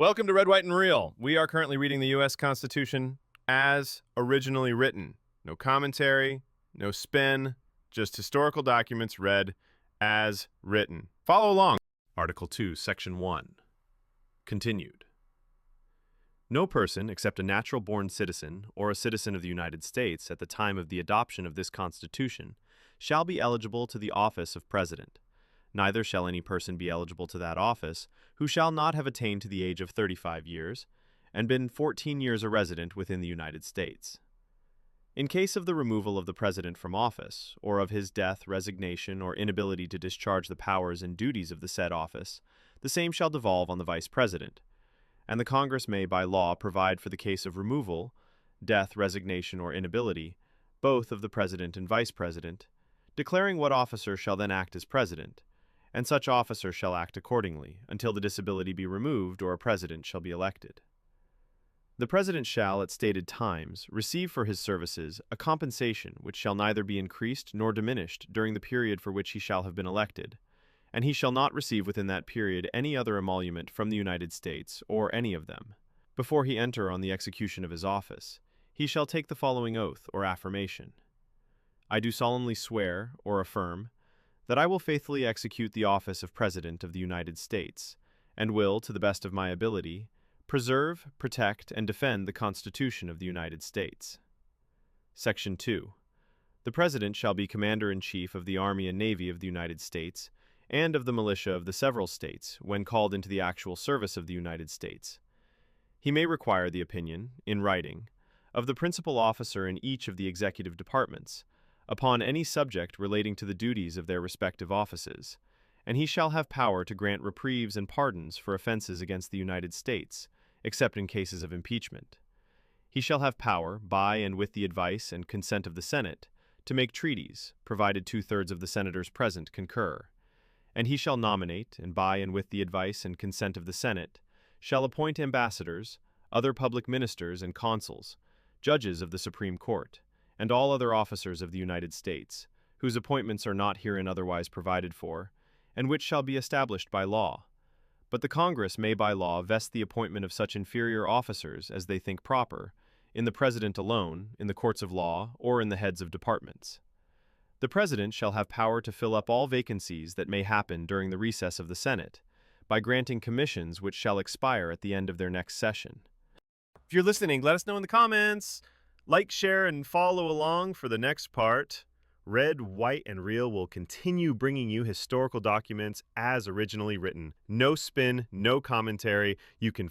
Welcome to Red, White, and Real. We are currently reading the U.S. Constitution as originally written. No commentary, no spin, just historical documents read as written. Follow along. Article 2, Section 1. Continued. No person except a natural-born citizen or a citizen of the United States at the time of the adoption of this Constitution shall be eligible to the office of President. Neither shall any person be eligible to that office who shall not have attained to the age of 35 years and been 14 years a resident within the United States. In case of the removal of the President from office, or of his death, resignation, or inability to discharge the powers and duties of the said office, the same shall devolve on the Vice President, and the Congress may by law provide for the case of removal, death, resignation, or inability, both of the President and Vice President, declaring what officer shall then act as President, and such officer shall act accordingly, until the disability be removed or a President shall be elected. The President shall, at stated times, receive for his services a compensation which shall neither be increased nor diminished during the period for which he shall have been elected, and he shall not receive within that period any other emolument from the United States, or any of them. Before he enter on the execution of his office, he shall take the following oath or affirmation. I do solemnly swear, or affirm, that I will faithfully execute the office of President of the United States, and will, to the best of my ability, preserve, protect, and defend the Constitution of the United States. Section 2. The President shall be Commander-in-Chief of the Army and Navy of the United States, and of the militia of the several states, when called into the actual service of the United States. He may require the opinion, in writing, of the principal officer in each of the executive departments, upon any subject relating to the duties of their respective offices, and he shall have power to grant reprieves and pardons for offenses against the United States, except in cases of impeachment. He shall have power, by and with the advice and consent of the Senate, to make treaties, provided 2/3 of the senators present concur, and he shall nominate, and by and with the advice and consent of the Senate, shall appoint ambassadors, other public ministers and consuls, judges of the Supreme Court, and all other officers of the United States, whose appointments are not herein otherwise provided for, and which shall be established by law. But the Congress may by law vest the appointment of such inferior officers as they think proper, in the President alone, in the courts of law, or in the heads of departments. The President shall have power to fill up all vacancies that may happen during the recess of the Senate, by granting commissions which shall expire at the end of their next session. If you're listening, let us know in the comments. Like, share, and follow along for the next part. Red, White, and Real will continue bringing you historical documents as originally written. No spin, no commentary. You can